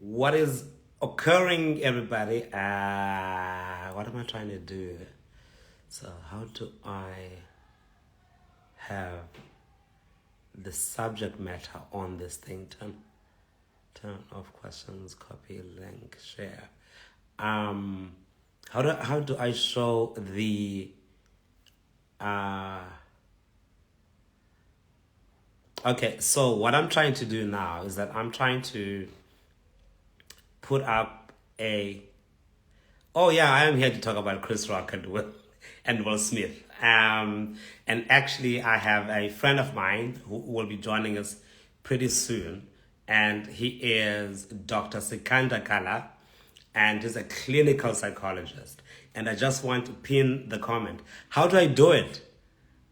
What is occurring, everybody? What am I trying to do? So, how do I have the subject matter on this thing? Turn off questions, copy, link, share. How do I show the okay, so what I'm trying to do now is that I'm trying to put up a oh yeah, I am here to talk about Chris Rock and Will Smith. And actually, I have a friend of mine who will be joining us pretty soon, and he is Dr. Sikander Kalla, and he's a clinical psychologist. And I just want to pin the comment. How do I do it?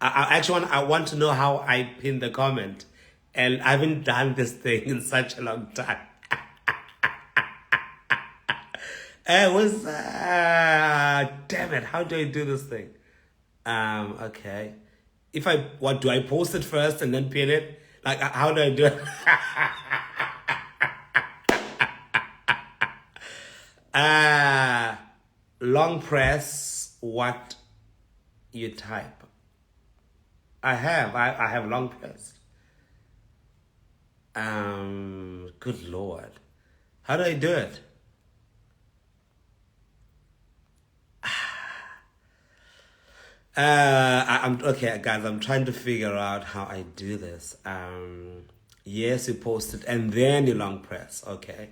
I want to know how I pin the comment, and I haven't done this thing in such a long time. It was damn it. How do I do this thing? Okay. If I what do I post it first and then pin it? Like how do I do it? uh Long press what you type. I have long press. Good Lord. How do I do it? I'm okay, guys. I'm trying to figure out how I do this. Yes, you post it and then you long press. Okay,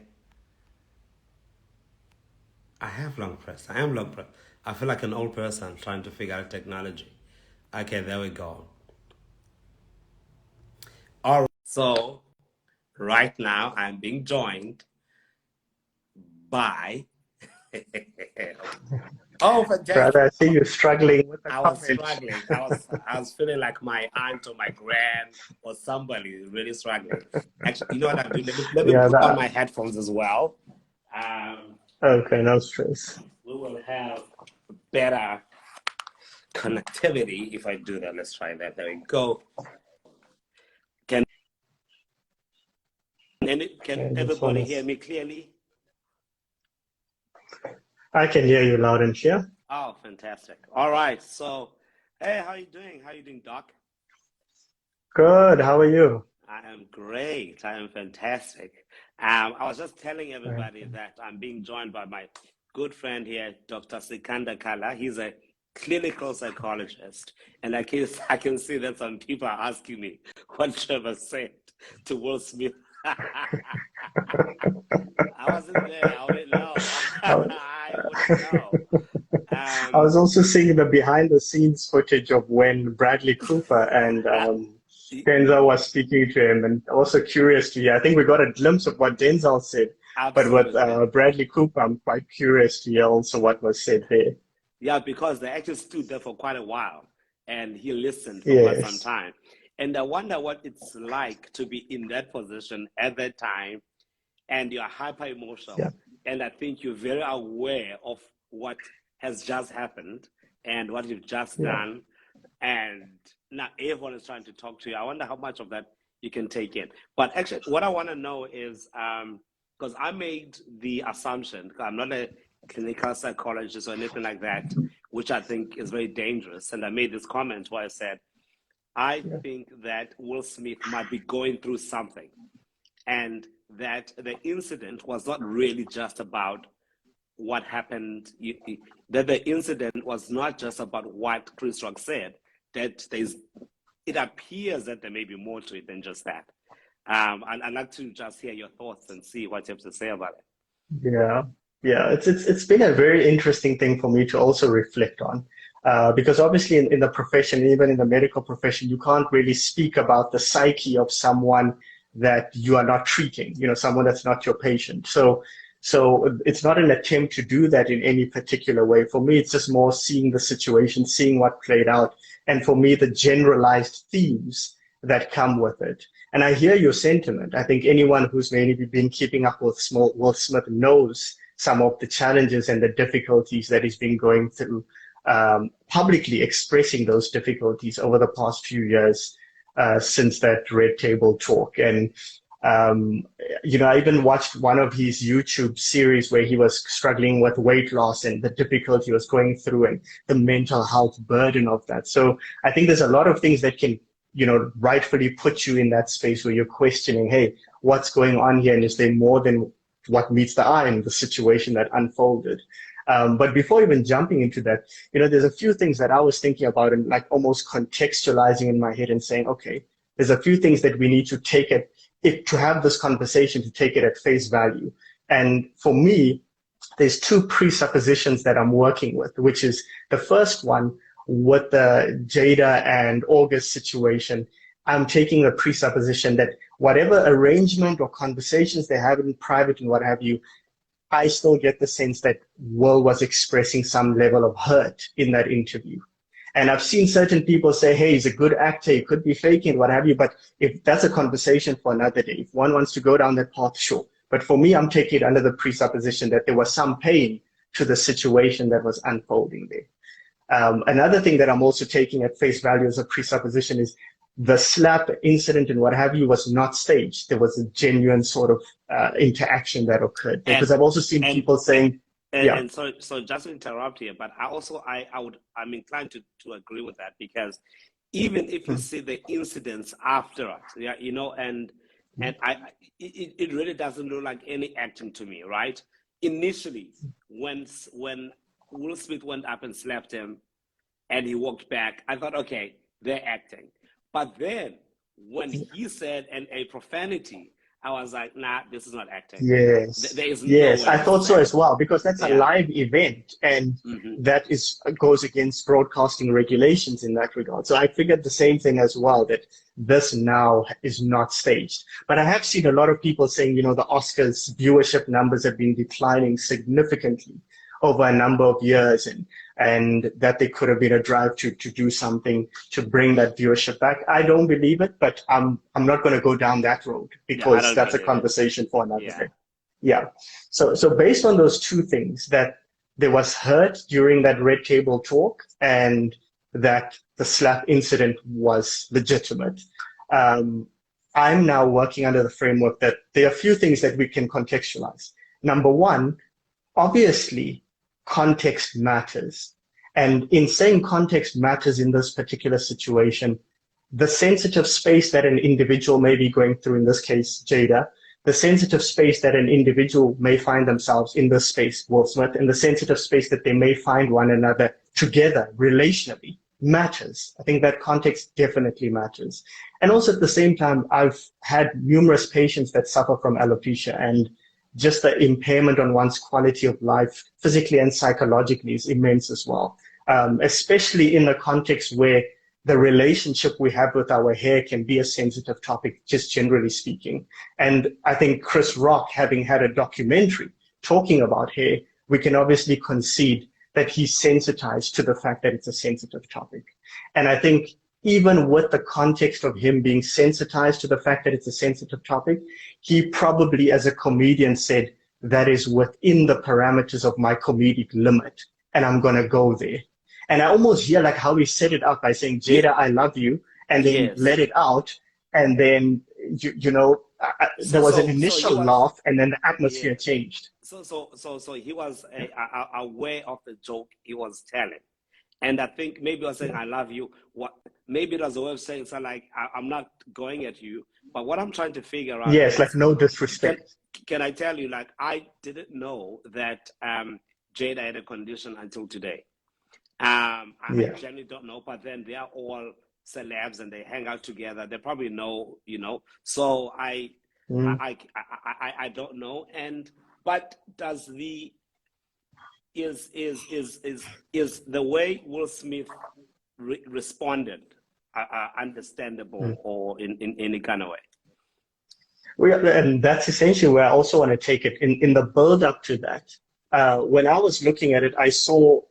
I have long press. I am long press. I feel like an old person trying to figure out technology. Okay, there we go. All right. So right now I'm being joined by. Oh, Brother, fantastic! I see you struggling with the I was comment. struggling. I was feeling like my aunt or my grand or somebody really struggling. Actually, you know what I'm doing? Let me Yeah, put on my headphones as well. Um, okay, no stress. we will have better connectivity if I do that. Let's try that. There we go. Can can Okay, just everybody wanna, hear me clearly? I can hear you loud and clear. Oh, fantastic. All right. So, hey, how you doing? How you doing, Doc? Good, how are you? I am great. I am fantastic. I was just telling everybody Okay. that I'm being joined by my good friend here, Dr. Sikander Kalla. He's a clinical psychologist. And I can see that some people are asking me what Trevor said to Will Smith. I wasn't there. I wouldn't know. I, was- I wouldn't know. I Um, was also seeing the behind the scenes footage of when Bradley Cooper and Denzel was speaking to him, and also curious to hear. I think we got a glimpse of what Denzel said, but with Absolutely. Bradley Cooper, I'm quite curious to hear also what was said there. Yeah, because they actually stood there for quite a while and he listened for quite some Yes. time. And I wonder what it's like to be in that position at that time and you're hyper Yeah. emotional. And I think you're very aware of what has just happened and what you've just Yeah. done. And now everyone is trying to talk to you. I wonder how much of that you can take in. But actually, what I want to know is because I made the assumption, 'cause I'm not a clinical psychologist or anything like that, which I think is very dangerous. And I made this comment where I said, I Yeah. think that Will Smith might be going through something and that the incident was not really just about what happened, that the incident was not just about what Chris Rock said, that it appears that there may be more to it than just that. And I'd like to just hear your thoughts and see what you have to say about it. Yeah, yeah, it's been a very interesting thing for me to also reflect on, because obviously in the profession, even in the medical profession, you can't really speak about the psyche of someone that you are not treating, someone that's not your patient. So it's not an attempt to do that in any particular way. For me, it's just more seeing the situation, seeing what played out, and for me, the generalized themes that come with it. And I hear your sentiment. I think anyone who's maybe been keeping up with small Will Smith knows some of the challenges and the difficulties that he's been going through, publicly expressing those difficulties over the past few years since that Red Table talk. And Um, I even watched one of his YouTube series where he was struggling with weight loss and the difficulty he was going through and the mental health burden of that. So I think there's a lot of things that can, rightfully put you in that space where you're questioning, hey, what's going on here? And is there more than what meets the eye in the situation that unfolded? But before even jumping into that, there's a few things that I was thinking about and like almost contextualizing in my head and saying, okay, there's a few things that we need to take to have this conversation, to take it at face value. And for me, there's two presuppositions that I'm working with, which is the first one with the Jada and August situation. I'm taking a presupposition that whatever arrangement or conversations they have in private and what have you, I still get the sense that Will was expressing some level of hurt in that interview. And I've seen certain people say, hey, he's a good actor, he could be faking, what have you. But if that's a conversation for another day, if one wants to go down that path, sure. But for me, I'm taking it under the presupposition that there was some pain to the situation that was unfolding there. Another thing that I'm also taking at face value as a presupposition is the slap incident and what have you was not staged. There was a genuine sort of interaction that occurred. Because I've also seen people saying, and so just to interrupt here, but I'm inclined to agree with that, because even if you see the incidents after it, it really doesn't look like any acting to me, right? Initially, when Will Smith went up and slapped him and he walked back, I thought, okay, they're acting. But then when he said a profanity, I was like, nah, this is not acting. Yes. There is yes, no way I thought so as well, because that's a live event and that goes against broadcasting regulations in that regard. So I figured the same thing as well, that this now is not staged. But I have seen a lot of people saying, the Oscars viewership numbers have been declining significantly over a number of years, and that there could have been a drive to do something to bring that viewership back. I don't believe it, but I'm not going to go down that road, because that's a conversation for another day. Yeah. So based on those two things, that there was hurt during that red table talk and that the slap incident was legitimate, I'm now working under the framework that there are a few things that we can contextualize. Number one, obviously, context matters. And in saying context matters in this particular situation, the sensitive space that an individual may be going through, in this case, Jada, the sensitive space that an individual may find themselves in this space, Will Smith, and the sensitive space that they may find one another together relationally matters. I think that context definitely matters. And also at the same time, I've had numerous patients that suffer from alopecia, and just the impairment on one's quality of life, physically and psychologically, is immense as well. Especially in the context where the relationship we have with our hair can be a sensitive topic, just generally speaking. And I think Chris Rock, having had a documentary talking about hair, we can obviously concede that he's sensitized to the fact that it's a sensitive topic. And I think even with the context of him being sensitized to the fact that it's a sensitive topic, he probably, as a comedian, said, that is within the parameters of my comedic limit, and I'm going to go there. And I almost hear like how he set it up by saying, Jada, I love you, and then let it out. And then, there was an initial laugh, and then the atmosphere changed. So he was aware of the joke he was telling. And I think maybe he was saying, I love you. Maybe it was a way of saying, so like, I'm not going at you. But what I'm trying to figure out is, like, no disrespect. Can I tell you, like, I didn't know that Jada had a condition until today. I generally don't know, but then they are all celebs and they hang out together. They probably know, So I don't know. But does the is the way Will Smith responded understandable or in any kind of way? And that's essentially where I also want to take it in the build up to that. When I was looking at it, I saw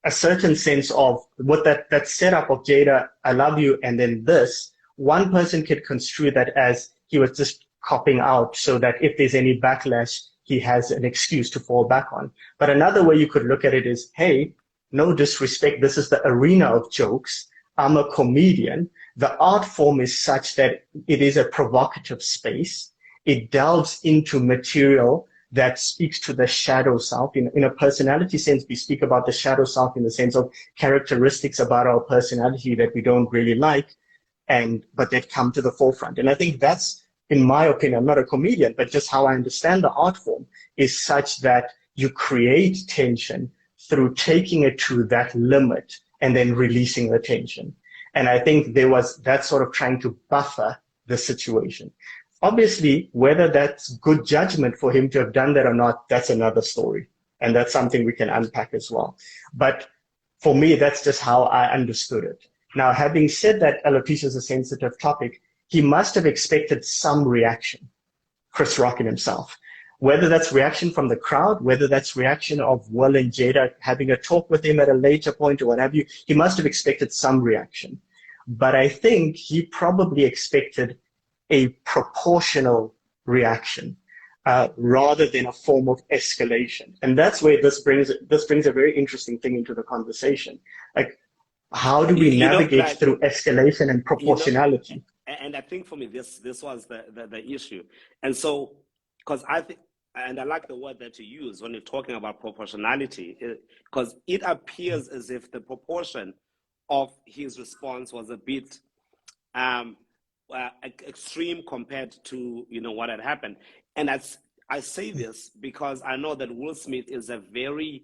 a certain sense of what that setup of Jada, I love you, and then this, one person could construe that as he was just copping out so that if there's any backlash, he has an excuse to fall back on. But another way you could look at it is, hey, no disrespect, this is the arena of jokes. I'm a comedian. The art form is such that it is a provocative space. it delves into material that speaks to the shadow self. In a personality sense, we speak about the shadow self in the sense of characteristics about our personality that we don't really like, but they've come to the forefront. And I think that's, in my opinion, I'm not a comedian, but just how I understand the art form is such that you create tension through taking it to that limit and then releasing the tension. And I think there was that sort of trying to buffer the situation. Obviously, whether that's good judgment for him to have done that or not, that's another story. And that's something we can unpack as well. But for me, that's just how I understood it. Now, having said that alopecia is a sensitive topic, he must have expected some reaction, Chris Rock and himself. Whether that's reaction from the crowd, whether that's reaction of Will and Jada having a talk with him at a later point or what have you, he must have expected some reaction. But I think he probably expected a proportional reaction rather than a form of escalation. And that's where this brings a very interesting thing into the conversation. Like, how do we navigate through escalation and proportionality? And I think for me, this was the issue. And so, because I think, and I like the word that you use when you're talking about proportionality, because it appears as if the proportion of his response was a bit extreme compared to what had happened. And I say this because I know that Will Smith is very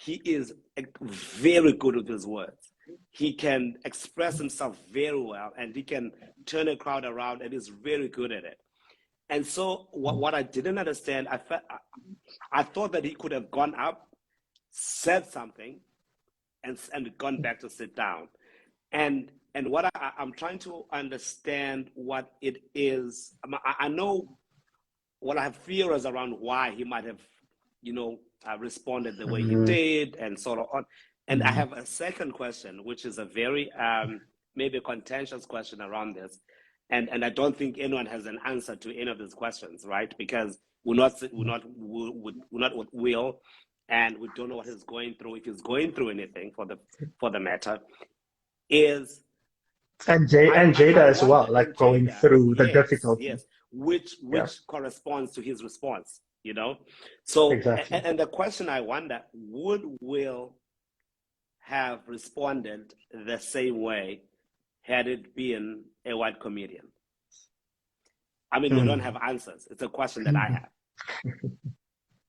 good with his words. He can express himself very well, and he can turn a crowd around, and is very good at it. And so what I didn't understand, I thought that he could have gone up, said something, and gone back to sit down. And what I'm trying to understand what it is. I know what I have fears around why he might have, responded the way he did, and sort of on. And I have a second question, which is a very maybe contentious question around this. And I don't think anyone has an answer to any of these questions, right? Because we're not with Will, and we don't know what he's going through, if he's going through anything for the matter. And Jada as well, like going through the difficulty. Yes, which corresponds to his response, So, exactly. And the question I wonder, would Will have responded the same way had it been a white comedian? I mean, we don't have answers. It's a question that I have.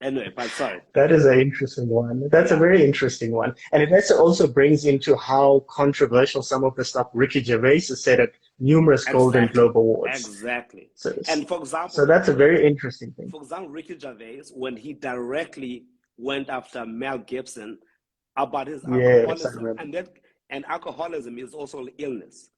Anyway, but sorry. That is an interesting one. That's a very interesting one. And it also brings into how controversial some of the stuff Ricky Gervais has said at numerous Golden Globe Awards. Exactly. And for example, so that's a very interesting thing. For example, Ricky Gervais, when he directly went after Mel Gibson about his alcoholism, and alcoholism is also illness.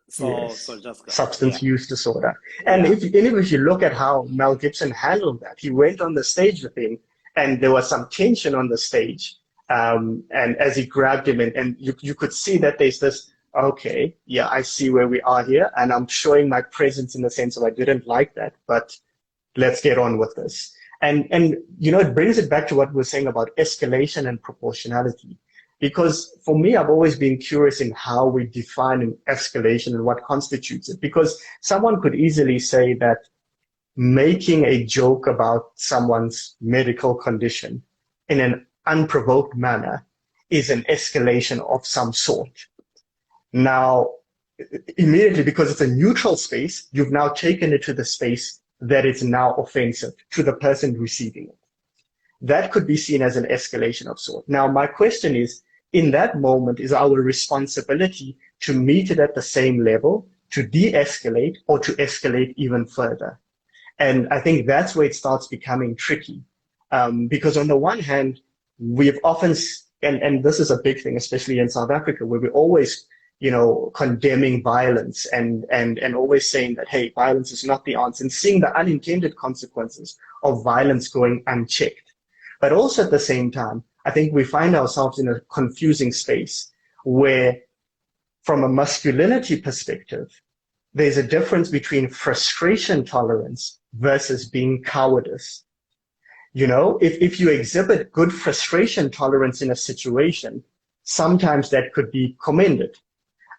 So just substance use disorder. And if you look at how Mel Gibson handled that, he went on the stage with him, and there was some tension on the stage. And as he grabbed him, and you could see that there's this, okay, yeah, I see where we are here, and I'm showing my presence in the sense of I didn't like that, but let's get on with this. And it brings it back to what we were saying about escalation and proportionality. Because for me, I've always been curious in how we define an escalation and what constitutes it. Because someone could easily say that making a joke about someone's medical condition in an unprovoked manner is an escalation of some sort. Now, immediately, because it's a neutral space, you've now taken it to the space that is now offensive to the person receiving it. That could be seen as an escalation of sort. Now, my question is, in that moment, is our responsibility to meet it at the same level, to de-escalate, or to escalate even further? And I think that's where it starts becoming tricky. Because on the one hand, we've often, and this is a big thing, especially in South Africa, where we're always, condemning violence and always saying that, hey, violence is not the answer, and seeing the unintended consequences of violence going unchecked. But also at the same time, I think we find ourselves in a confusing space where, from a masculinity perspective, there's a difference between frustration tolerance versus being cowardice. If you exhibit good frustration tolerance in a situation, sometimes that could be commended.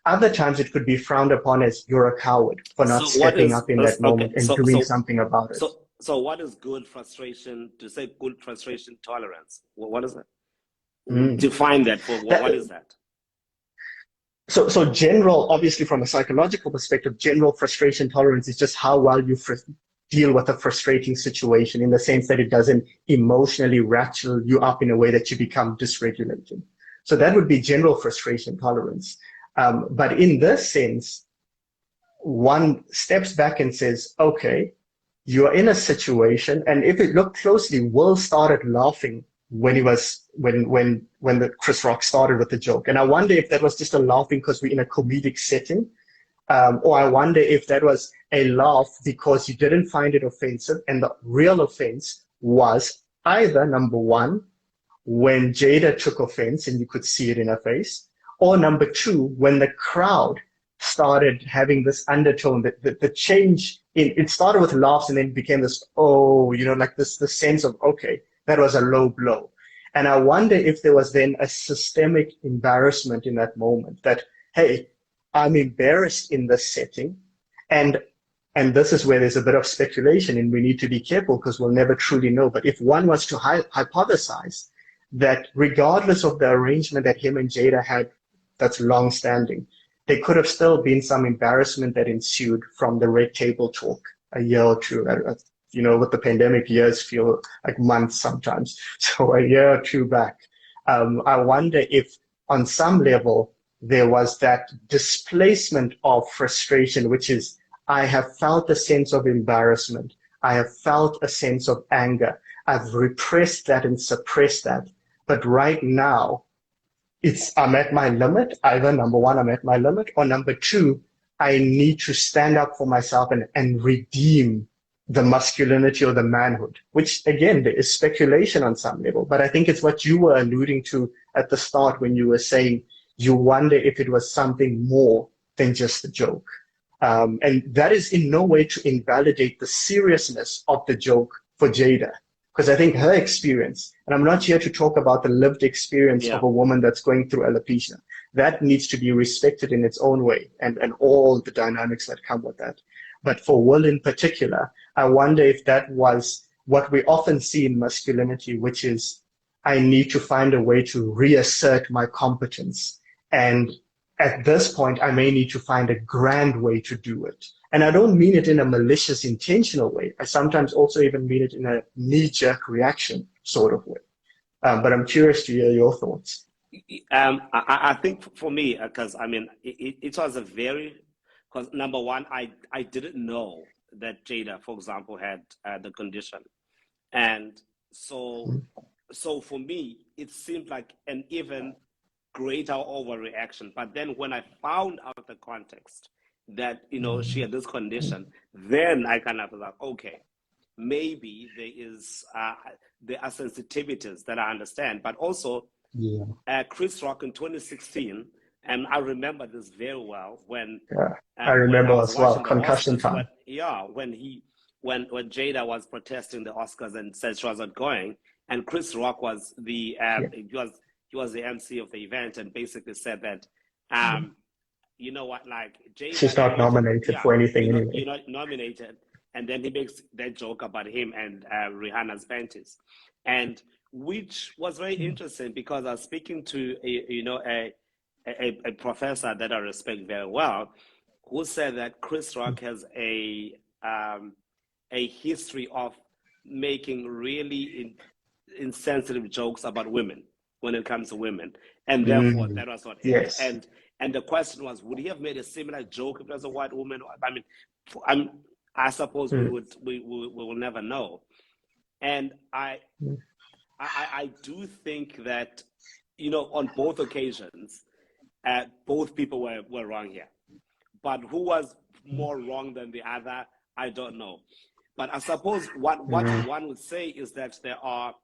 Other times it could be frowned upon as you're a coward for not So what stepping is up in that moment okay? and doing something about it. So what is good frustration? To say good frustration tolerance. What is that? Mm. Define that for what is that? So general, obviously from a psychological perspective, general frustration tolerance is just how well you deal with a frustrating situation, in the sense that it doesn't emotionally ratchet you up in a way that you become dysregulated. So that would be general frustration tolerance. But in this sense, one steps back and says, okay, you're in a situation, and if you look closely, Will started laughing when the Chris Rock started with the joke. And I wonder if that was just a laughing because we're in a comedic setting, or I wonder if that was a laugh because you didn't find it offensive, and the real offense was either, number one, when Jada took offense and you could see it in her face, or number two, when the crowd started having this undertone, the change it started with laughs and then became this, oh, like this sense of, okay, that was a low blow. And I wonder if there was then a systemic embarrassment in that moment that, hey, I'm embarrassed in this setting. And this is where there's a bit of speculation, and we need to be careful because we'll never truly know. But if one was to hypothesize that regardless of the arrangement that him and Jada had that's long standing, there could have still been some embarrassment that ensued from the red table talk a year or two. With the pandemic, years feel like months sometimes. So a year or two back, I wonder if on some level there was that displacement of frustration, which is, I have felt a sense of embarrassment. I have felt a sense of anger. I've repressed that and suppressed that. But right now, I'm at my limit. Either number one, I'm at my limit, or number two, I need to stand up for myself and redeem the masculinity or the manhood, which again, there is speculation on some level, but I think it's what you were alluding to at the start when you were saying you wonder if it was something more than just a joke. And that is in no way to invalidate the seriousness of the joke for Jada, because I think her experience, and I'm not here to talk about the lived experience of a woman that's going through alopecia, that needs to be respected in its own way, and all the dynamics that come with that. But for Will in particular, I wonder if that was what we often see in masculinity, which is, I need to find a way to reassert my competence. And at this point, I may need to find a grand way to do it. And I don't mean it in a malicious, intentional way. I sometimes also even mean it in a knee-jerk reaction sort of way. But I'm curious to hear your thoughts. I think for me, because it was a very, because number one, I didn't know that Jada, for example, had the condition. And so for me, it seemed like an even greater overreaction. But then when I found out the context that, she had this condition, then I kind of was like, okay, maybe there are sensitivities that I understand. But also, Chris Rock in 2016, and I remember this very well when I remember when as well, the concussion Oscars, time. when Jada was protesting the Oscars and said she wasn't going, and Chris Rock was he was the MC of the event and basically said that you know what, like, Jada, she's not nominated for anything anyway. You're not nominated, and then he makes that joke about him and Rihanna's panties, and which was very interesting because I was speaking to a professor that I respect very well, who said that Chris Rock has a history of making really insensitive jokes about women when it comes to women, and therefore that was what. Yes. And the question was, would he have made a similar joke if it was a white woman? I suppose we will never know. And I do think that, on both occasions, both people were wrong here. But who was more wrong than the other, I don't know. But I suppose what one would say is that there are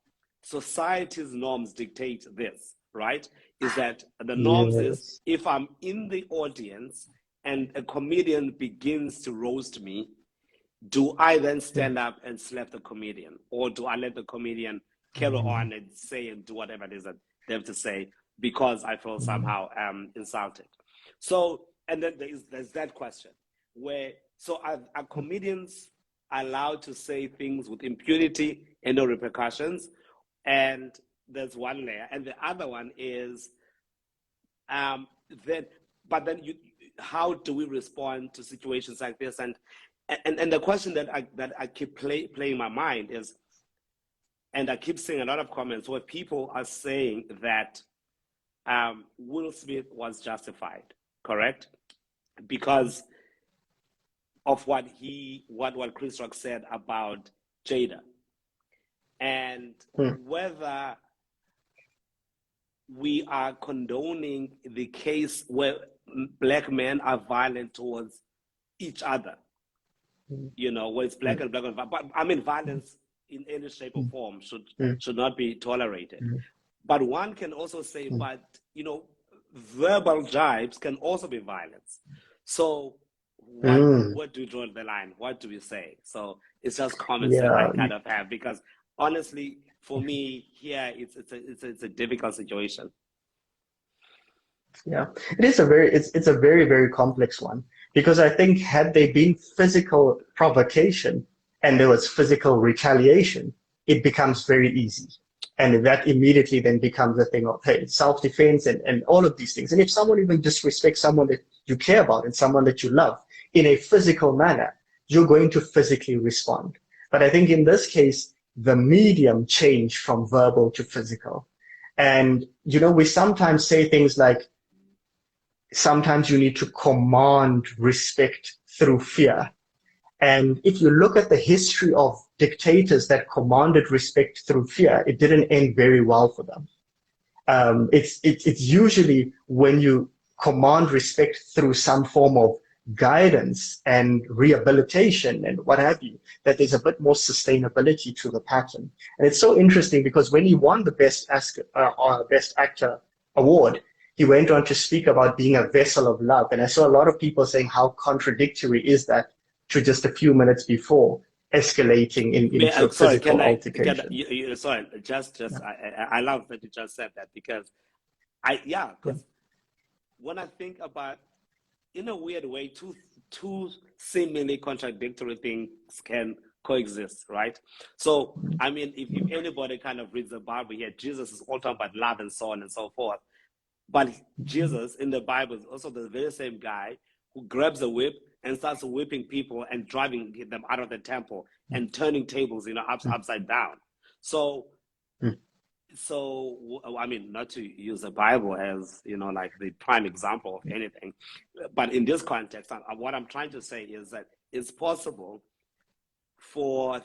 society's norms dictate this, right? Is that the norms is, if I'm in the audience and a comedian begins to roast me, do I then stand up and slap the comedian? Or do I let the comedian carry on and say and do whatever it is that they have to say because I feel somehow insulted? So, and then there's that question where, so are comedians allowed to say things with impunity and no repercussions? And there's one layer. And the other one is, then, but then how do we respond to situations like this? And the question that I keep playing in my mind is, and I keep seeing a lot of comments where people are saying that Will Smith was justified, correct? Because of what Chris Rock said about Jada, and whether we are condoning the case where black men are violent towards each other, you know, where it's black and black and but I mean violence in any shape or form should not be tolerated. But one can also say, but you know, verbal jibes can also be violence. So what do you draw the line? What do we say? So it's just comments that I kind of have, because honestly, for me here, it's a difficult situation. Yeah, it's a very, very complex one, because I think had there been physical provocation and there was physical retaliation, it becomes very easy. And that immediately then becomes a thing of, hey, self-defense and all of these things. And if someone even disrespects someone that you care about and someone that you love in a physical manner, you're going to physically respond. But I think in this case, the medium changed from verbal to physical. And, you know, we sometimes say things like, sometimes you need to command respect through fear. And if you look at the history of dictators that commanded respect through fear, it didn't end very well for them. It's usually when you command respect through some form of guidance and rehabilitation and what have you, that there's a bit more sustainability to the pattern. And it's so interesting because when he won the Best Actor award, he went on to speak about being a vessel of love. And I saw a lot of people saying how contradictory is that to just a few minutes before escalating into a physical altercation. Sorry, I love that you just said that, because because when I think about, in a weird way, two seemingly contradictory things can coexist, right? So, I mean, if anybody kind of reads the Bible here, Jesus is all talking about love and so on and so forth. But Jesus in the Bible is also the very same guy who grabs a whip and starts whipping people and driving them out of the temple and turning tables, you know, upside down. So, I mean, not to use the Bible as, you know, like the prime example of anything, but in this context, what I'm trying to say is that it's possible for,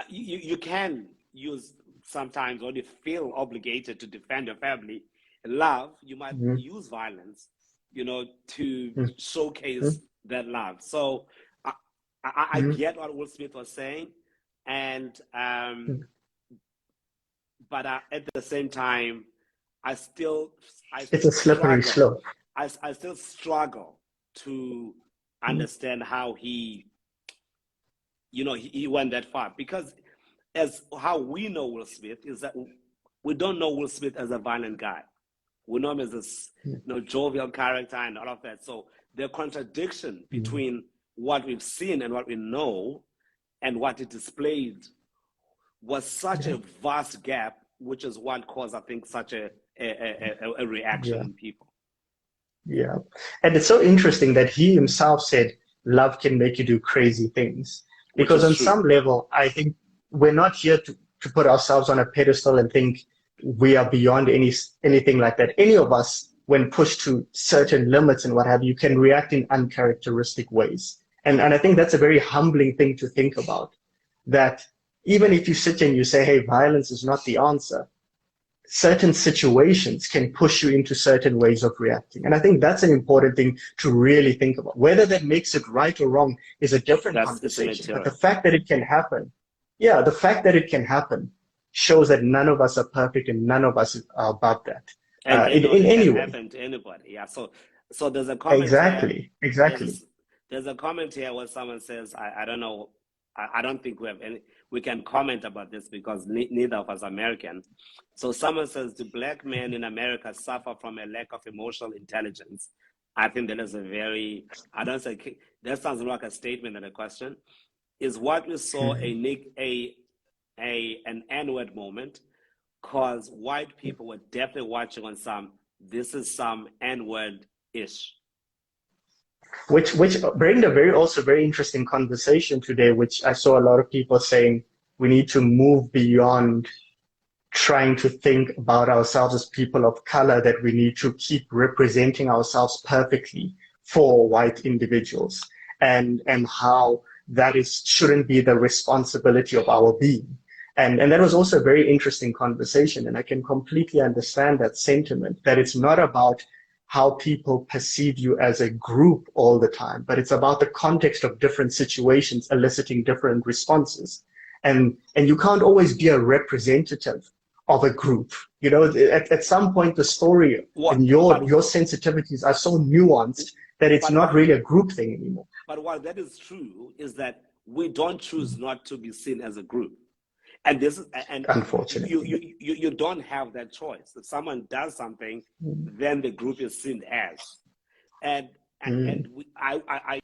you can use sometimes when you feel obligated to defend your family, love, you might use violence, you know, to showcase that love. So I get what Will Smith was saying, and but at the same time, it's a slippery slope. I still struggle to understand how he, you know, he went that far, because as how we know Will Smith is that we don't know Will Smith as a violent guy. We know him as this, you know, jovial character and all of that. So the contradiction between what we've seen and what we know and what he displayed was such a vast gap, which is what caused, I think, such a reaction in people. Yeah. And it's so interesting that he himself said love can make you do crazy things. Because on some level, I think we're not here to put ourselves on a pedestal and think we are beyond anything like that. Any of us, when pushed to certain limits and what have you, can react in uncharacteristic ways. And I think that's a very humbling thing to think about, that even if you sit and you say, hey, violence is not the answer, certain situations can push you into certain ways of reacting. And I think that's an important thing to really think about. Whether that makes it right or wrong is a different conversation. But the fact that it can happen, the fact that it can happen shows that none of us are perfect and none of us are above that. And in any way. Happen to anybody. Yeah. So there's a comment. Exactly. There's a comment here where someone says, I don't know I don't think we have any, we can comment about this because neither of us are American. So someone says, do black men in America suffer from a lack of emotional intelligence? I think that is a very, I don't say, that sounds more like a statement than a question. Is what we saw an N-word moment, because white people were definitely watching on some, this is some N-word-ish. Which bring a very interesting conversation today, which I saw a lot of people saying we need to move beyond trying to think about ourselves as people of color, that we need to keep representing ourselves perfectly for white individuals, and how that shouldn't be the responsibility of our being. And that was also a very interesting conversation, and I can completely understand that sentiment, that it's not about how people perceive you as a group all the time, but it's about the context of different situations eliciting different responses. And you can't always be a representative of a group. You know, at some point the story and your sensitivities are so nuanced that it's not really a group thing anymore. But what that is true is that we don't choose not to be seen as a group. And this is, and unfortunately, you don't have that choice. If someone does something, then the group is seen as. And I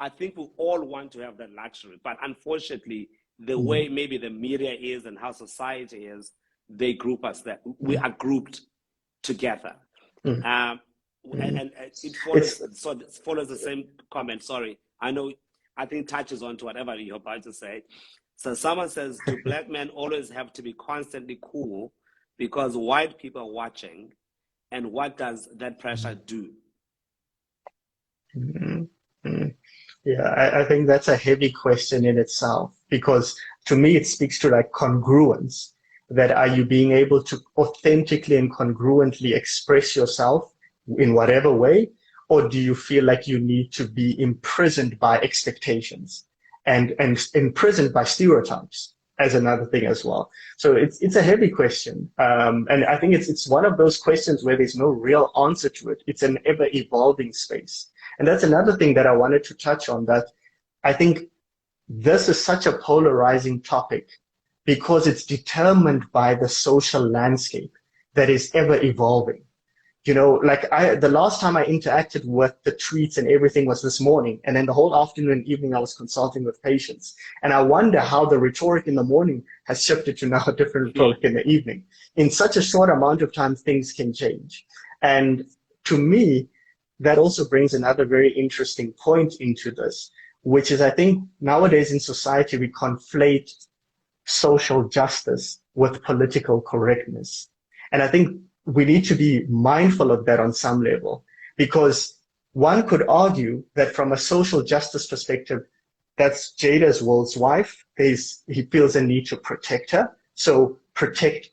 think we all want to have that luxury, but unfortunately, the way maybe the media is and how society is, they group us that we are grouped together. And it follows the same comment. Sorry, I think touches on to whatever you're about to say. So someone says, do black men always have to be constantly cool because white people are watching? And what does that pressure do? Yeah, I think that's a heavy question in itself, because to me, it speaks to like congruence, that are you being able to authentically and congruently express yourself in whatever way, or do you feel like you need to be imprisoned by expectations and imprisoned by stereotypes as another thing as well? So it's a heavy question. And I think it's one of those questions where there's no real answer to it. It's an ever evolving space. And that's another thing that I wanted to touch on, that I think this is such a polarizing topic because it's determined by the social landscape that is ever evolving. You know, like the last time I interacted with the tweets and everything was this morning, and then the whole afternoon and evening I was consulting with patients. And I wonder how the rhetoric in the morning has shifted to now a different rhetoric in the evening. In such a short amount of time, things can change. And to me, that also brings another very interesting point into this, which is I think nowadays in society, we conflate social justice with political correctness. And I think we need to be mindful of that on some level, because one could argue that from a social justice perspective, that's Jada's world's wife. He feels a need to protect her. So protect,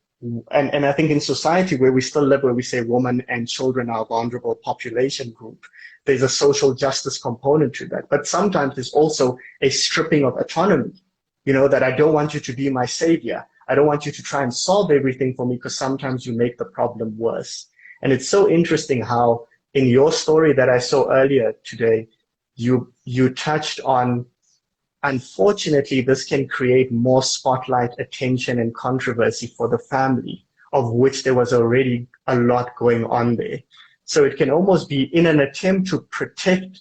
and I think in society where we still live, where we say women and children are a vulnerable population group, there's a social justice component to that. But sometimes there's also a stripping of autonomy, you know, that I don't want you to be my savior. I don't want you to try and solve everything for me, because sometimes you make the problem worse. And it's so interesting how in your story that I saw earlier today, you touched on, unfortunately, this can create more spotlight, attention, and controversy for the family, of which there was already a lot going on there. So it can almost be, in an attempt to protect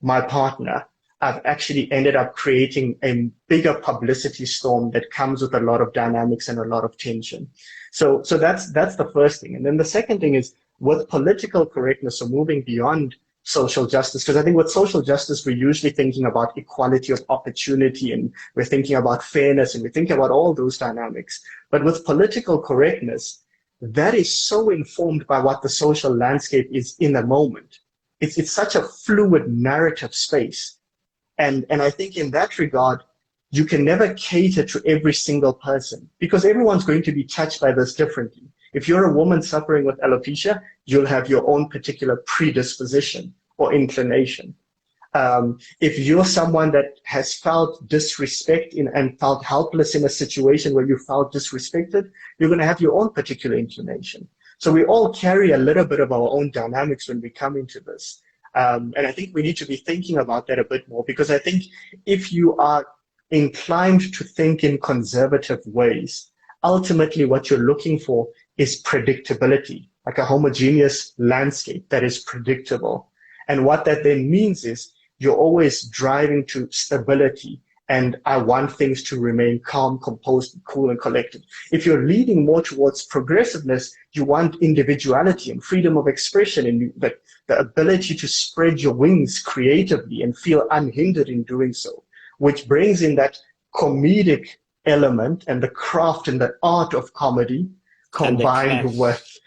my partner, I've actually ended up creating a bigger publicity storm that comes with a lot of dynamics and a lot of tension. So that's the first thing. And then the second thing is, with political correctness, or moving beyond social justice, because I think with social justice, we're usually thinking about equality of opportunity, and we're thinking about fairness, and we're thinking about all those dynamics. But with political correctness, that is so informed by what the social landscape is in the moment. It's such a fluid narrative space. And I think in that regard, you can never cater to every single person, because everyone's going to be touched by this differently. If you're a woman suffering with alopecia, you'll have your own particular predisposition or inclination. If you're someone that has felt disrespect and felt helpless in a situation where you felt disrespected, you're going to have your own particular inclination. So we all carry a little bit of our own dynamics when we come into this. And I think we need to be thinking about that a bit more, because I think if you are inclined to think in conservative ways, ultimately what you're looking for is predictability, like a homogeneous landscape that is predictable. And what that then means is you're always driving to stability. And I want things to remain calm, composed, cool, and collected. If you're leaning more towards progressiveness, you want individuality and freedom of expression, and the ability to spread your wings creatively and feel unhindered in doing so, which brings in that comedic element and the craft and the art of comedy combined with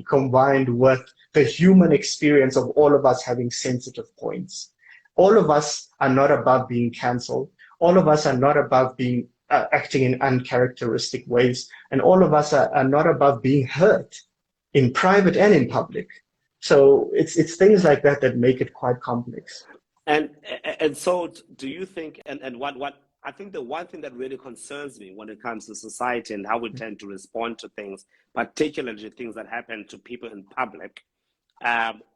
combined with the human experience of all of us having sensitive points. All of us are not above being cancelled. All of us are not above being acting in uncharacteristic ways. And all of us are not above being hurt in private and in public. So it's things like that that make it quite complex. And so do you think, and what I think the one thing that really concerns me when it comes to society and how we tend to respond to things, particularly things that happen to people in public,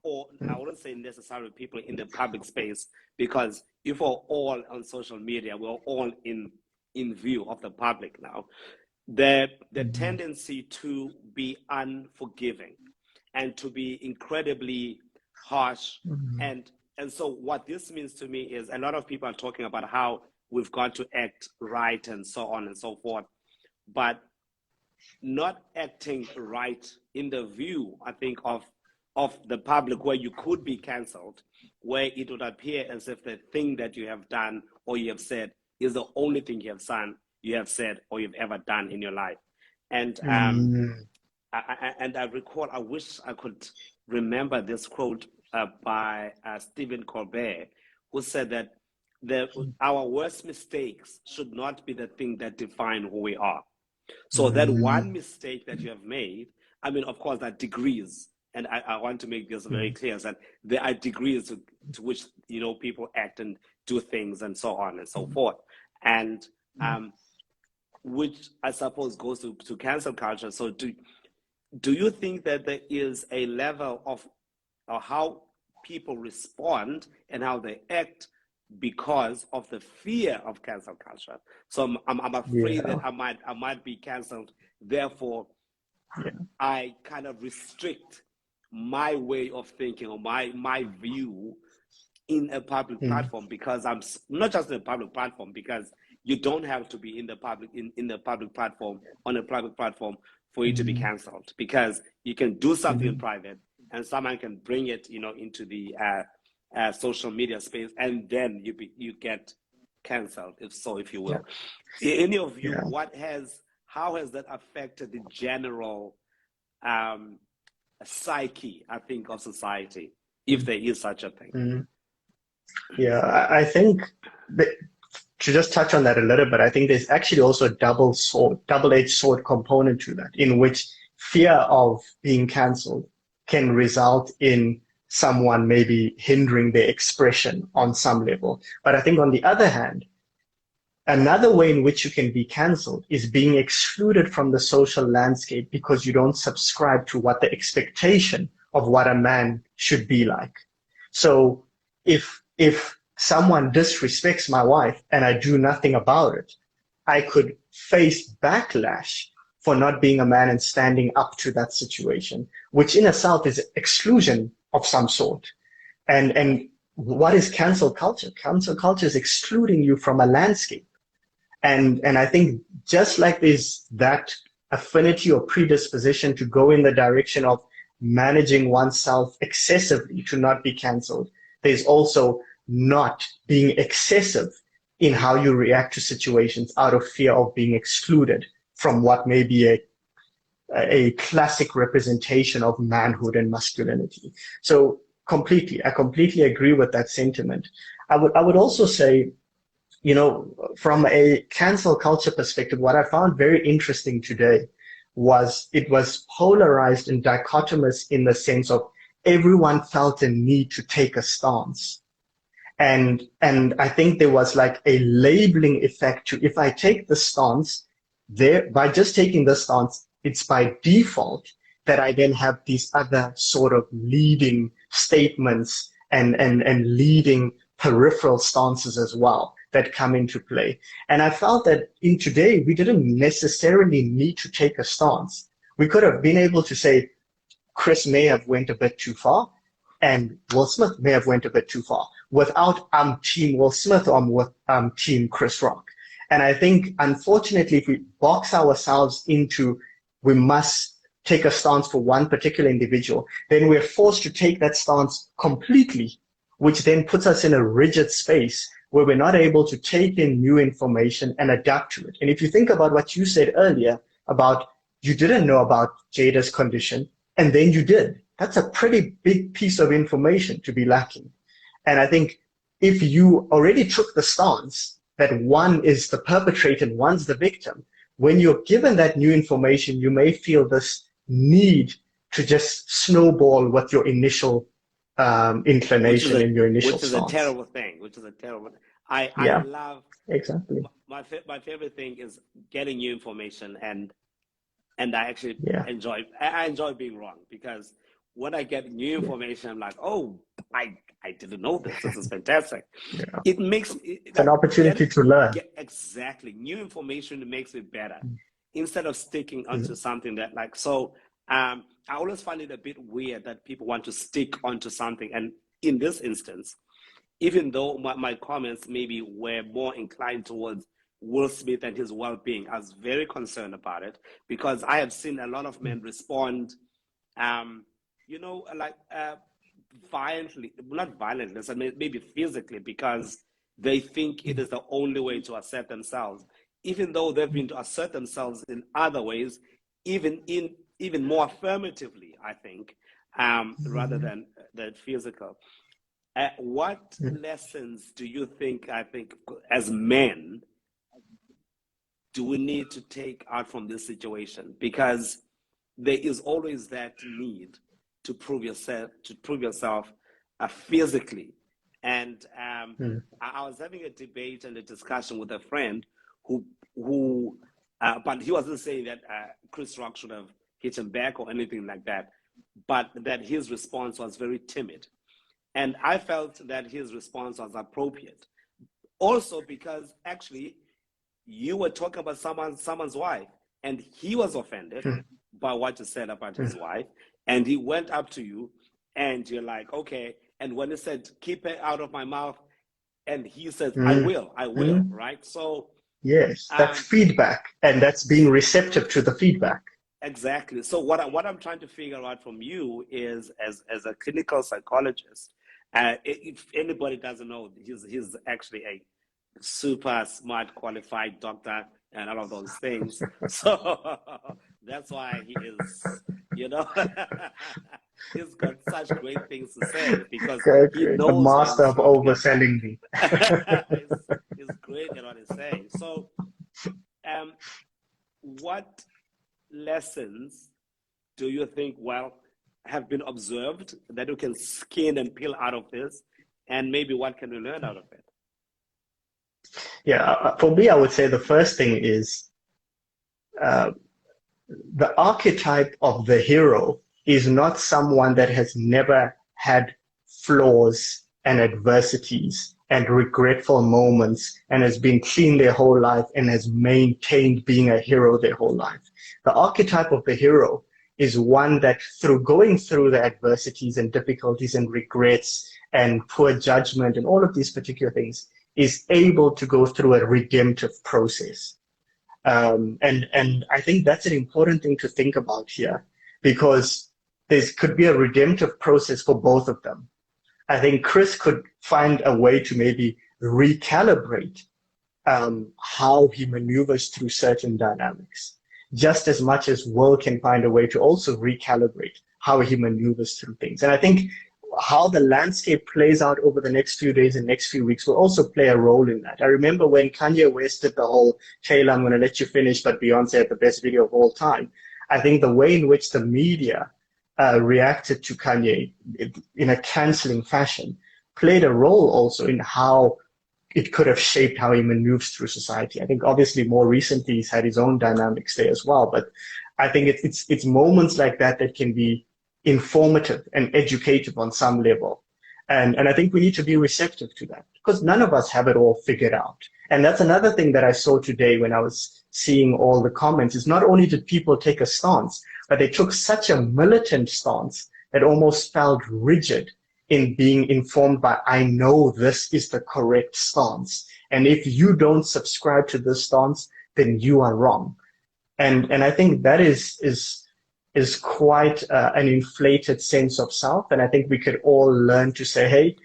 or I wouldn't say necessarily people in the public space, because if we're all on social media, we're all in view of the public now, the tendency to be unforgiving and to be incredibly harsh. And so what this means to me is a lot of people are talking about how we've got to act right and so on and so forth, but not acting right in the view, I think, of the public, where you could be cancelled, where it would appear as if the thing that you have done or you have said is the only thing you have said or you've ever done in your life. And I recall, I wish I could remember this quote by Stephen Colbert, who said that our worst mistakes should not be the thing that define who we are. So that one mistake that you have made, I mean, of course, there are degrees, and I want to make this very clear, is that there are degrees to which, you know, people act and do things and so on and so forth. And which I suppose goes to cancel culture. So do you think that there is a level of how people respond and how they act because of the fear of cancel culture? So I'm afraid that I might be canceled. Therefore, I kind of restrict my way of thinking or my view in a public platform, because I'm not just in a public platform, because you don't have to be in the public platform, on a public platform, for you to be cancelled, because you can do something in private and someone can bring it, you know, into the social media space, and then you get cancelled, if you will. In your view, how has that affected the general psyche, I think, of society, if there is such a thing? Yeah, I think that, to just touch on that a little bit, I think there's actually also a double-edged sword component to that, in which fear of being cancelled can result in someone maybe hindering their expression on some level. But I think on the other hand, another way in which you can be cancelled is being excluded from the social landscape because you don't subscribe to what the expectation of what a man should be like. So if someone disrespects my wife and I do nothing about it, I could face backlash for not being a man and standing up to that situation, which in itself is exclusion of some sort. And what is cancel culture? Cancel culture is excluding you from a landscape. And I think just like there's that affinity or predisposition to go in the direction of managing oneself excessively to not be cancelled, there's also not being excessive in how you react to situations out of fear of being excluded from what may be a classic representation of manhood and masculinity. So I completely agree with that sentiment. I would also say, you know, from a cancel culture perspective, what I found very interesting today was it was polarized and dichotomous in the sense of everyone felt a need to take a stance. And I think there was like a labeling effect to, if I take the stance, by just taking the stance, it's by default that I then have these other sort of leading statements and leading peripheral stances as well that come into play. And I felt that in today, we didn't necessarily need to take a stance. We could have been able to say, Chris may have went a bit too far, and Will Smith may have went a bit too far, without I'm Team Will Smith or I'm with Team Chris Rock. And I think, unfortunately, if we box ourselves into we must take a stance for one particular individual, then we're forced to take that stance completely, which then puts us in a rigid space where we're not able to take in new information and adapt to it. And if you think about what you said earlier about you didn't know about Jada's condition, and then you did, that's a pretty big piece of information to be lacking. And I think if you already took the stance that one is the perpetrator and one's the victim, when you're given that new information, you may feel this need to just snowball what your initial inclination and your initial stance. Which is a terrible thing. I love exactly. My favorite thing is getting new information, and I actually enjoy being wrong, because when I get new information, I'm like, oh, I didn't know this. This is fantastic. It makes it's an opportunity to learn. Exactly. New information makes it better instead of sticking onto something that I always find it a bit weird that people want to stick onto something. And in this instance, even though my comments maybe were more inclined towards Will Smith and his well-being, I was very concerned about it, because I have seen a lot of men respond, violently, not violently, maybe physically, because they think it is the only way to assert themselves, even though they've been to assert themselves in other ways, even more affirmatively, I think, rather than physical. What lessons do you think, as men, do we need to take out from this situation? Because there is always that need to prove yourself physically. And I was having a debate and a discussion with a friend who but he wasn't saying that Chris Rock should have hit him back or anything like that, but that his response was very timid. And I felt that his response was appropriate. Also because actually you were talking about someone's wife, and he was offended by what you said about his wife, and he went up to you, and you're like, okay. And when he said, keep it out of my mouth, and he says, I will, right? So yes, that's feedback, and that's being receptive to the feedback. Exactly. So what I'm trying to figure out from you is, as a clinical psychologist, if anybody doesn't know, he's actually a super smart, qualified doctor and all of those things. So that's why he is, he's got such great things to say, because he knows the master of overselling me. He's great at what he's saying. So what lessons do you think have been observed that you can skin and peel out of this, and maybe what can we learn out of it? Yeah, for me, I would say the first thing is the archetype of the hero is not someone that has never had flaws and adversities and regretful moments and has been clean their whole life and has maintained being a hero their whole life. The archetype of the hero is one that, through going through the adversities and difficulties and regrets and poor judgment and all of these particular things, is able to go through a redemptive process. And I think that's an important thing to think about here, because there could be a redemptive process for both of them. I think Chris could find a way to maybe recalibrate how he maneuvers through certain dynamics, just as much as Will can find a way to also recalibrate how he maneuvers through things. And I think how the landscape plays out over the next few days and next few weeks will also play a role in that. I remember when Kanye West did the whole, Taylor, I'm going to let you finish, but Beyonce had the best video of all time. I think the way in which the media reacted to Kanye in a canceling fashion played a role also in how it could have shaped how he maneuvers through society. I think obviously more recently he's had his own dynamics there as well, but I think it's moments like that that can be informative and educative on some level. And I think we need to be receptive to that because none of us have it all figured out. And that's another thing that I saw today when I was seeing all the comments is not only did people take a stance, but they took such a militant stance that almost felt rigid in being informed by, I know this is the correct stance. And if you don't subscribe to this stance, then you are wrong. And I think that is quite an inflated sense of self. And I think we could all learn to say, hey,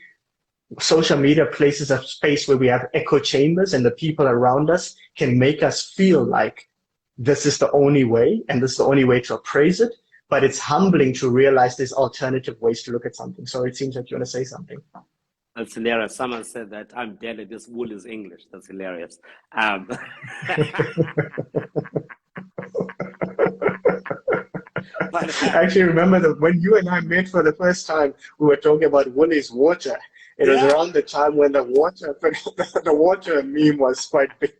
social media places a space where we have echo chambers and the people around us can make us feel like this is the only way and this is the only way to appraise it. But it's humbling to realize there's alternative ways to look at something. So it seems like you want to say something. That's hilarious. Someone said that I'm dead at this wool is English. That's hilarious. I actually remember that when you and I met for the first time, we were talking about wool is water. It was around the time when the water meme was quite big.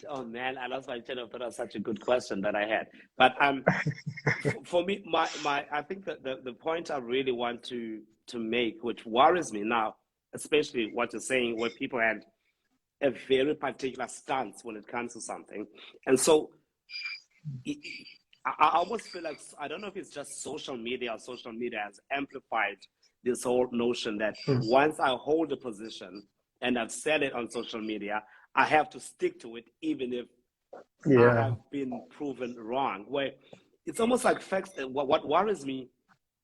Oh man, I lost my train of thought. That was such a good question that I had. But for me, I think that the point I really want to make, which worries me now, especially what you're saying, where people had a very particular stance when it comes to something, and so I almost feel like, I don't know if it's just social media or social media has amplified this whole notion that once I hold a position and I've said it on social media, I have to stick to it, even if I have been proven wrong. Where it's almost like facts. What worries me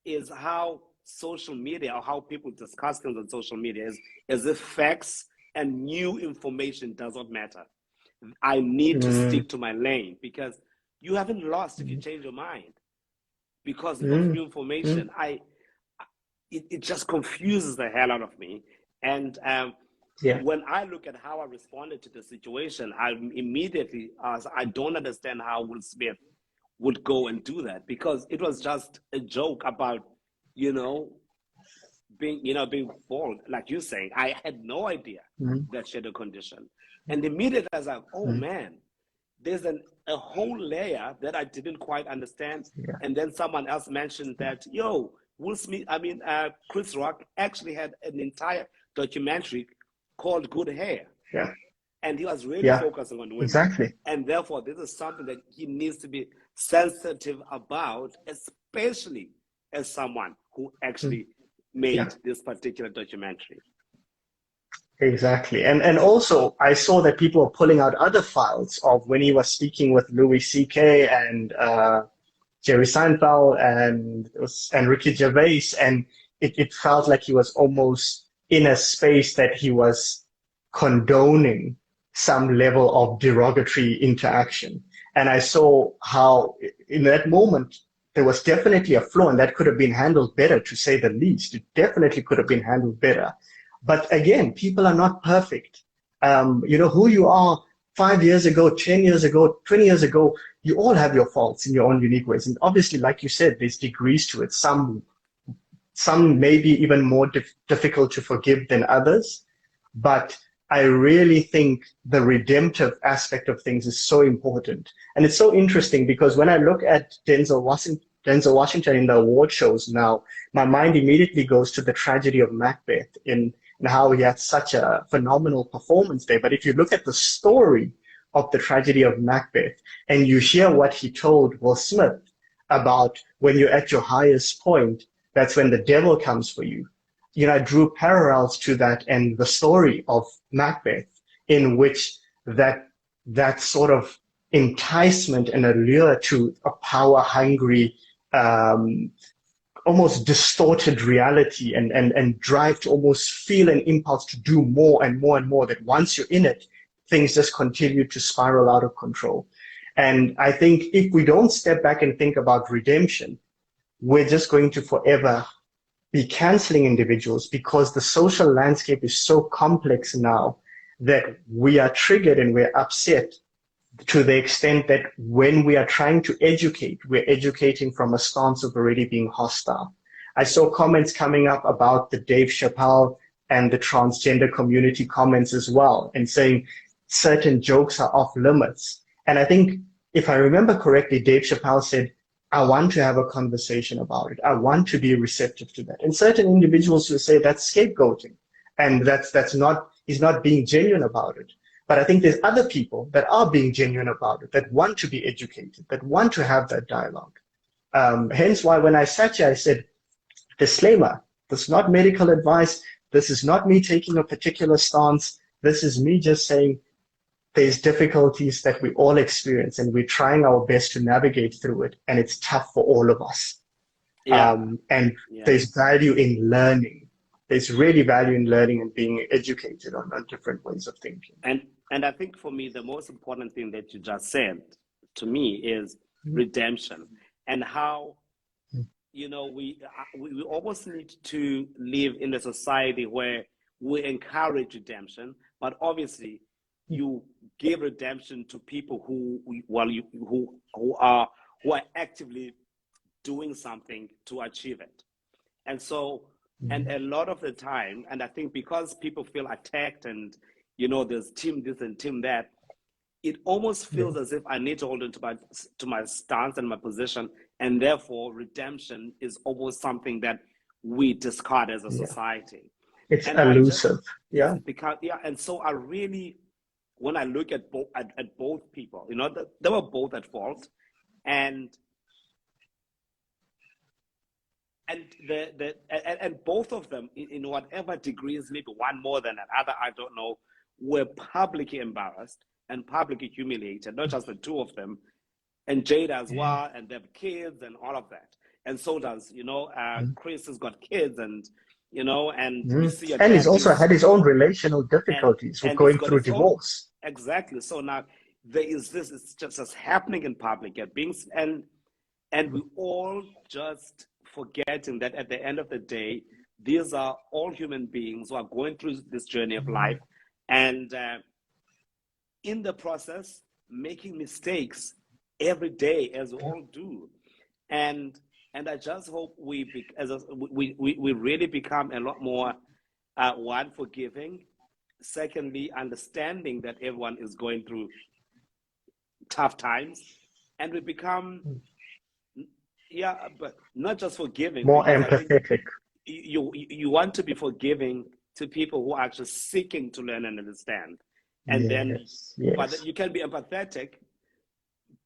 is how social media or how people discuss things on social media is as if facts and new information does not matter. I need to stick to my lane because you haven't lost if you change your mind because of new information. It just confuses the hell out of me. And when I look at how I responded to the situation, I immediately asked, I don't understand how Will Smith would go and do that because it was just a joke about, being bold. Like you're saying, I had no idea that she had a condition. And immediately I was like, oh man, there's a whole layer that I didn't quite understand. Yeah. And then someone else mentioned that, Will Smith, Chris Rock actually had an entire documentary called Good Hair. Yeah. And he was really focusing on women. Exactly. And therefore, this is something that he needs to be sensitive about, especially as someone who actually made this particular documentary. Exactly. And also, I saw that people were pulling out other files of when he was speaking with Louis C.K. and Jerry Seinfeld and Ricky Gervais. And it felt like he was almost in a space that he was condoning some level of derogatory interaction. And I saw how in that moment, there was definitely a flaw and that could have been handled better, to say the least. It definitely could have been handled better. But again, people are not perfect. Who you are 5 years ago, 10 years ago, 20 years ago, you all have your faults in your own unique ways. And obviously, like you said, there's degrees to it. Some may be even more difficult to forgive than others. But I really think the redemptive aspect of things is so important. And it's so interesting because when I look at Denzel Washington in the award shows now, my mind immediately goes to the tragedy of Macbeth in how he had such a phenomenal performance there. But if you look at the story of the tragedy of Macbeth and you hear what he told Will Smith about when you're at your highest point, that's when the devil comes for you. I drew parallels to that and the story of Macbeth, in which that sort of enticement and allure to a power-hungry, almost distorted reality and drive to almost feel an impulse to do more and more and more, that once you're in it, things just continue to spiral out of control. And I think if we don't step back and think about redemption, we're just going to forever be canceling individuals because the social landscape is so complex now that we are triggered and we're upset to the extent that when we are trying to educate, we're educating from a stance of already being hostile. I saw comments coming up about the Dave Chappelle and the transgender community comments as well, and saying certain jokes are off limits. And I think if I remember correctly, Dave Chappelle said, I want to have a conversation about it. I want to be receptive to that. And certain individuals will say that's scapegoating, and that's not, he's not being genuine about it. But I think there's other people that are being genuine about it, that want to be educated, that want to have that dialogue. Hence why when I sat here, I said, disclaimer, this is not medical advice. This is not me taking a particular stance. This is me just saying there's difficulties that we all experience, and we're trying our best to navigate through it. And it's tough for all of us. And there's value in learning. There's really value in learning and being educated on different ways of thinking. And I think for me, the most important thing that you just said to me is redemption, and how, you know, we almost need to live in a society where we encourage redemption, but obviously you give redemption to people who are actively doing something to achieve it. And so, and a lot of the time, and I think because people feel attacked and, you know, there's team this and team that, it almost feels as if I need to hold on to my stance and my position, and therefore redemption is almost something that we discard as a society. It's elusive. And so I really, when I look at both people, you know, they were both at fault, and both of them, in whatever degrees, maybe one more than another, I don't know, were publicly embarrassed and publicly humiliated, not just the two of them, and Jada as well, and they have kids and all of that. And so does, you know, Chris has got kids, and, you know, and we see and he's also had his own relational difficulties with going through divorce. Exactly. So now there is this, it's just happening in public, and we all just forgetting that at the end of the day, these are all human beings who are going through this journey of life, and in the process, making mistakes every day, as we all do. And I just hope we really become a lot more, one, forgiving, secondly, understanding that everyone is going through tough times, and we become, but not just forgiving, more empathetic. You want to be forgiving to people who are actually seeking to learn and understand, and but you can be empathetic,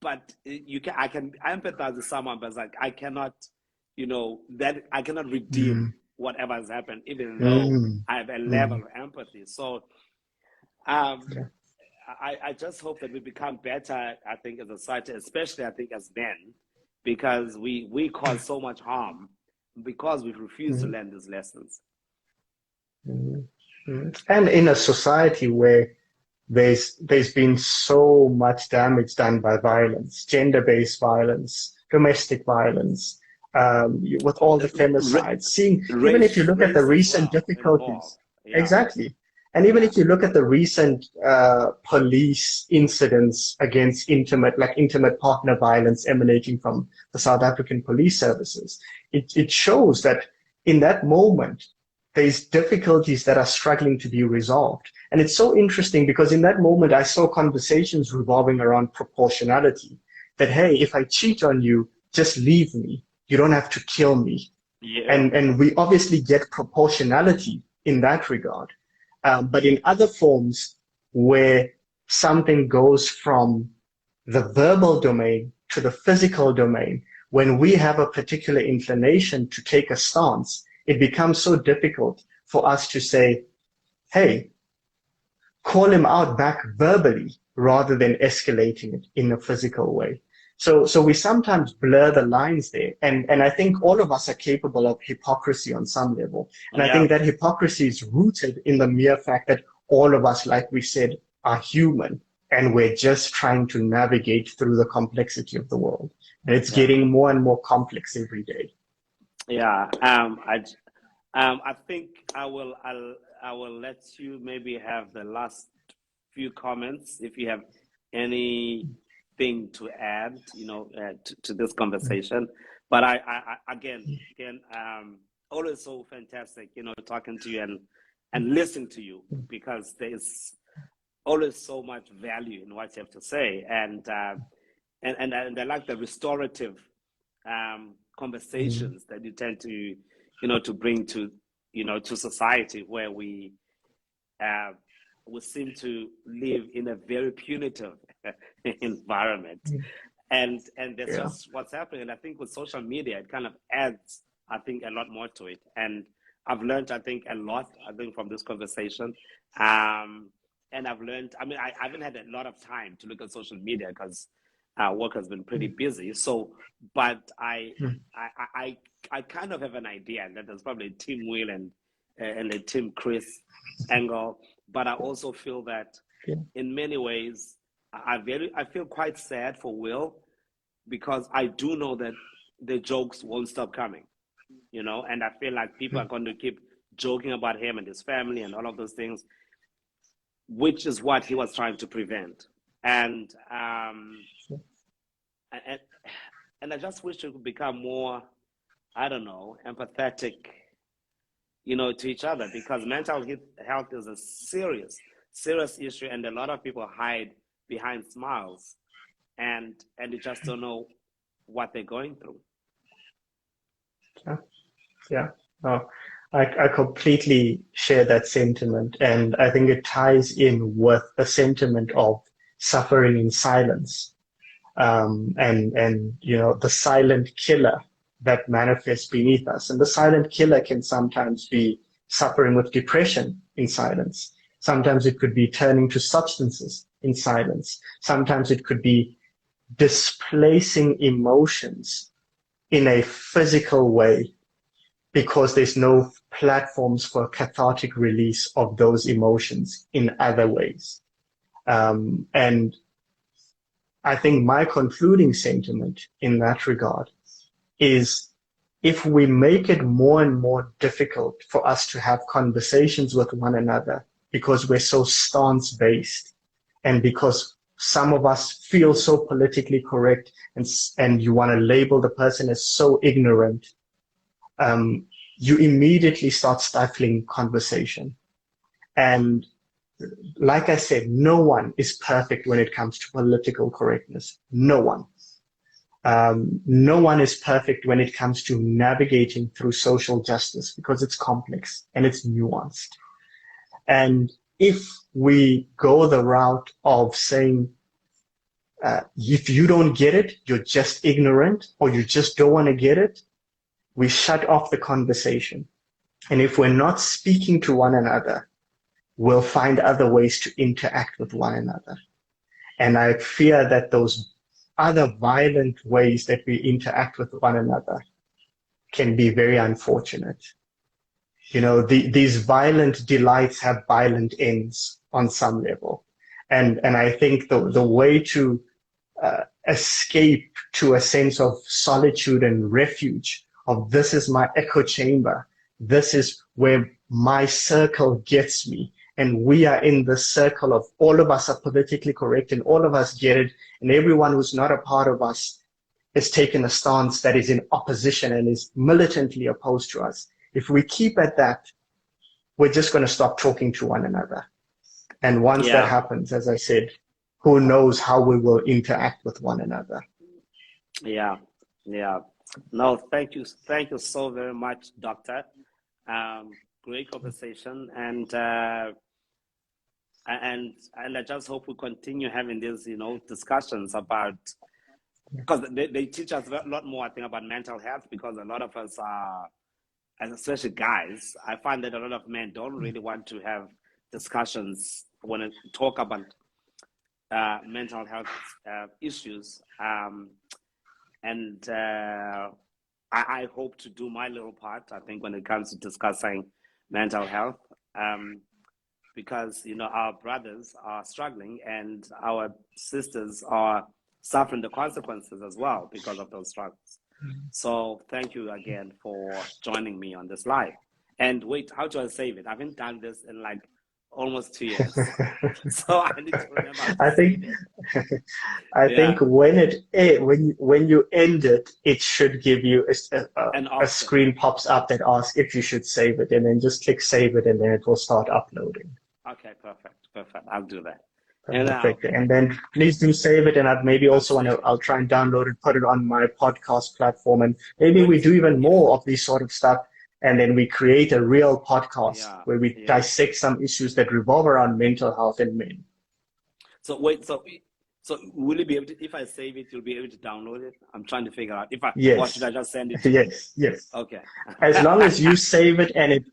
but I can empathize with someone, but it's like I cannot, you know, that I cannot redeem whatever has happened, even though I have a level of empathy. So I just hope that we become better, I think, as a society, especially I think as men, because we cause so much harm because we refuse to learn these lessons. And in a society where there's been so much damage done by violence, gender-based violence, domestic violence, with all the femicides, even if you look at the recent difficulties, exactly. And even if you look at the recent police incidents against intimate partner violence emanating from the South African police services, it shows that in that moment, there's difficulties that are struggling to be resolved. And it's so interesting because in that moment, I saw conversations revolving around proportionality. That, hey, if I cheat on you, just leave me. You don't have to kill me. And we obviously get proportionality in that regard. But in other forms where something goes from the verbal domain to the physical domain, when we have a particular inclination to take a stance, it becomes so difficult for us to say, hey, call him out back verbally rather than escalating it in a physical way. So we sometimes blur the lines there. And I think all of us are capable of hypocrisy on some level. And I think that hypocrisy is rooted in the mere fact that all of us, like we said, are human. And we're just trying to navigate through the complexity of the world. And it's getting more and more complex every day. I think I will let you maybe have the last few comments if you have anything to add, you know, to this conversation. But I again, always so fantastic, you know, talking to you and listening to you, because there is always so much value in what you have to say. And and I like the restorative conversations that you tend to, to bring to, to society, where we seem to live in a very punitive environment. And that's Yeah. just what's happening. And I think with social media, it kind of adds, I think, a lot more to it. And I've learned, I think, a lot, I think, from this conversation. And I've learned, I mean, I haven't had a lot of time to look at social media because work has been pretty busy. So, but I kind of have an idea that there's probably a Team Will and a Team Chris angle. But I also feel that in many ways, I feel quite sad for Will, because I do know that the jokes won't stop coming, and I feel like people are going to keep joking about him and his family and all of those things, which is what he was trying to prevent. And I just wish we could become more, I don't know, empathetic, to each other, because mental health is a serious issue, and a lot of people hide behind smiles, and you just don't know what they're going through. Yeah. No, I completely share that sentiment, and I think it ties in with the sentiment of suffering in silence, and the silent killer that manifests beneath us. And the silent killer can sometimes be suffering with depression in silence. Sometimes it could be turning to substances in silence. Sometimes it could be displacing emotions in a physical way because there's no platforms for cathartic release of those emotions in other ways. And I think my concluding sentiment in that regard is, if we make it more and more difficult for us to have conversations with one another because we're so stance-based, and because some of us feel so politically correct, and you want to label the person as so ignorant, you immediately start stifling conversation. And like I said, no one is perfect when it comes to political correctness. No one. No one is perfect when it comes to navigating through social justice, because it's complex and it's nuanced. And if we go the route of saying, if you don't get it, you're just ignorant, or you just don't want to get it, we shut off the conversation. And if we're not speaking to one another, we'll find other ways to interact with one another. And I fear that those other violent ways that we interact with one another can be very unfortunate. These violent delights have violent ends on some level. And I think the way to escape to a sense of solitude and refuge, of this is my echo chamber, this is where my circle gets me, and we are in the circle of all of us are politically correct and all of us get it, and everyone who's not a part of us has taken a stance that is in opposition and is militantly opposed to us. If we keep at that, we're just going to stop talking to one another. And once that happens, as I said, who knows how we will interact with one another. Yeah. No, thank you so very much, Doctor. Great conversation, and I just hope we continue having these, discussions about, because they teach us a lot more, I think, about mental health, because a lot of us are, and especially guys, I find that a lot of men don't really want to have discussions when they talk about mental health issues. And I hope to do my little part, I think, when it comes to discussing mental health, because, our brothers are struggling and our sisters are suffering the consequences as well because of those struggles. So thank you again for joining me on this live. And wait, how do I save it? I haven't done this in like almost 2 years. So I need to remember how to save it. I think when you end it, it should give you a screen pops up that asks if you should save it, and then just click save it, and then it will start uploading. Okay, perfect. I'll do that. And Perfect. And then please do save it. And I'd maybe also want to, I'll try and download it, put it on my podcast platform. And maybe we do even more of this sort of stuff. And then we create a real podcast where we dissect some issues that revolve around mental health in men. So wait, so will you be able to, if I save it, you'll be able to download it? I'm trying to figure out Yes. or should I just send it to you? Yes. Okay. As long as you save it and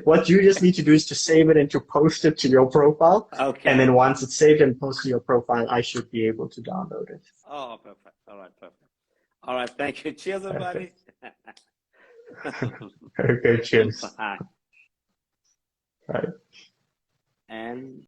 what you just need to do is to save it and to post it to your profile. Okay. And then once it's saved and posted to your profile, I should be able to download it. Oh, perfect. All right, perfect. All right, thank you. Cheers, everybody. Okay, cheers. Bye. Right. And